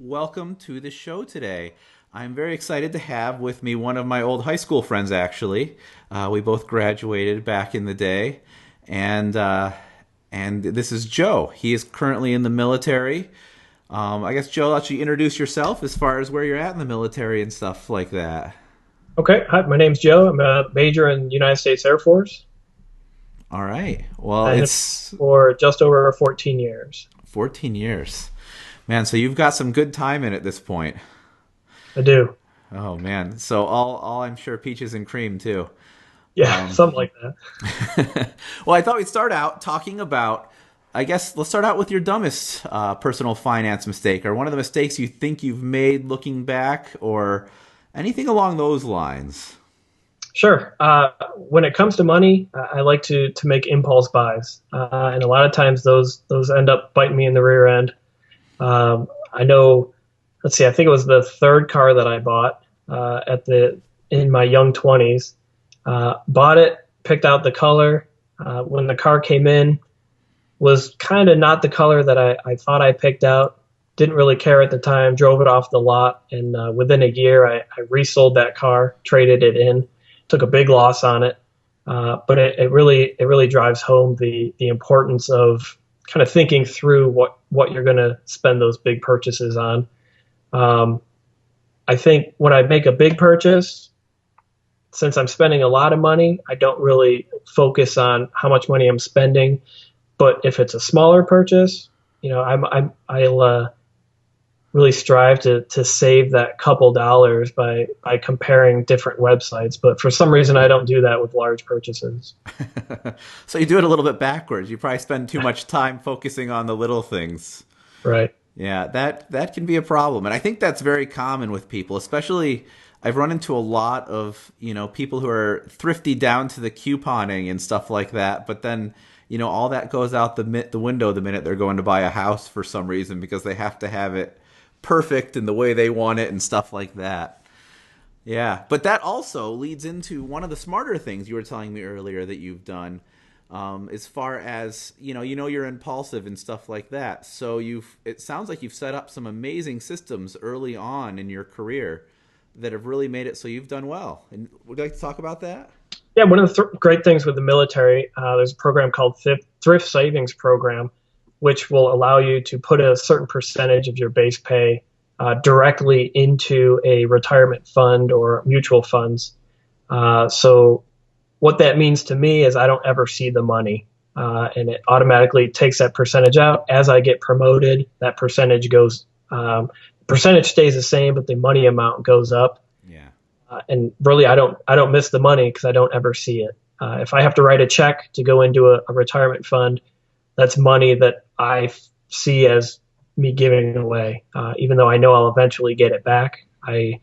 welcome to the show today. I'm very excited to have with me one of my old high school friends, actually. We both graduated back in the day, and this is Joe. He is currently in the military. I guess, Joe, I'll let you introduce yourself as far as where you're at in the military and stuff like that. Okay, hi, my name's Joe. I'm a major in the United States Air Force. All right. Well, I it's for just over 14 years. 14 years. Man, so you've got some good time in at this point. I do. Oh, man. So all I'm sure peaches and cream, too. Yeah, something like that. Well, I thought we'd start out talking about, I guess, let's start out with your dumbest personal finance mistake, or one of the mistakes you think you've made looking back, or anything along those lines. Sure. When it comes to money, I like to make impulse buys, and a lot of times those end up biting me in the rear end. I know. Let's see. I think it was the third car that I bought in my young 20s. Bought it, picked out the color. When the car came in, was kind of not the color that I thought I picked out. Didn't really care at the time. Drove it off the lot, and within a year, I resold that car, traded it in, took a big loss on it. But it really drives home the importance of kind of thinking through what you're going to spend those big purchases on. I think when I make a big purchase, since I'm spending a lot of money, I don't really focus on how much money I'm spending. But if it's a smaller purchase, I'll really strive to save that couple dollars by comparing different websites. But for some reason, I don't do that with large purchases. So you do it a little bit backwards. You probably spend too much time focusing on the little things. Right. Yeah, that can be a problem. And I think that's very common with people, especially I've run into a lot of, people who are thrifty down to the couponing and stuff like that, but then, all that goes out the window the minute they're going to buy a house for some reason because they have to have it perfect in the way they want it and stuff like that. Yeah, but that also leads into one of the smarter things you were telling me earlier that you've done, as far as you're impulsive and stuff like that. So it sounds like you've set up some amazing systems early on in your career that have really made it so you've done well. And would you like to talk about that? Yeah, one of the great things with the military, there's a program called Thrift Savings Program, which will allow you to put a certain percentage of your base pay directly into a retirement fund or mutual funds. So what that means to me is I don't ever see the money, and it automatically takes that percentage out. As I get promoted, that percentage percentage stays the same, but the money amount goes up. Yeah. And really, I don't miss the money because I don't ever see it. If I have to write a check to go into a retirement fund, that's money that I see as me giving away. Even though I know I'll eventually get it back, I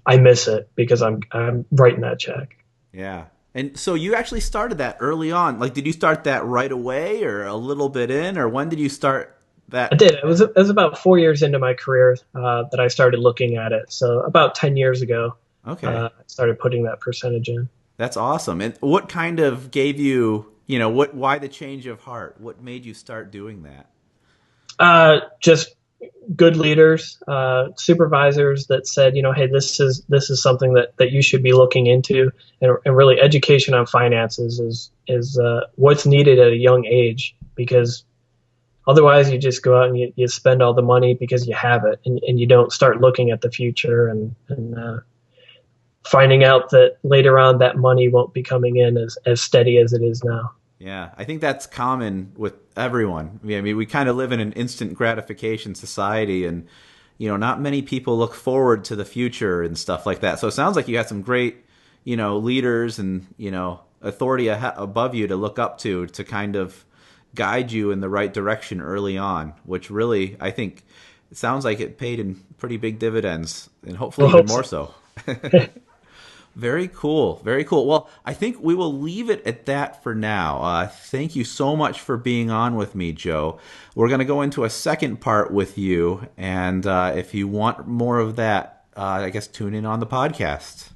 miss it because I'm writing that check. Yeah. And so you actually started that early on. Like, did you start that right away or a little bit in, or when did you start that? I did. It was about 4 years into my career that I started looking at it. So about 10 years ago, Okay. I started putting that percentage in. That's awesome. And what kind of gave you, why the change of heart? What made you start doing that? Just good leaders, supervisors that said, hey, this is something that you should be looking into, and really education on finances is what's needed at a young age, because otherwise you just go out and you spend all the money because you have it, and you don't start looking at the future and finding out that later on that money won't be coming in as steady as it is now. Yeah, I think that's common with everyone. I mean, we kind of live in an instant gratification society, and not many people look forward to the future and stuff like that. So it sounds like you had some great, leaders and authority above you to look up to kind of guide you in the right direction early on, which really, I think, it sounds like it paid in pretty big dividends, and hopefully even more so. Very cool. Very cool. Well, I think we will leave it at that for now. Thank you so much for being on with me, Joe. We're going to go into a second part with you. And if you want more of that, I guess tune in on the podcast.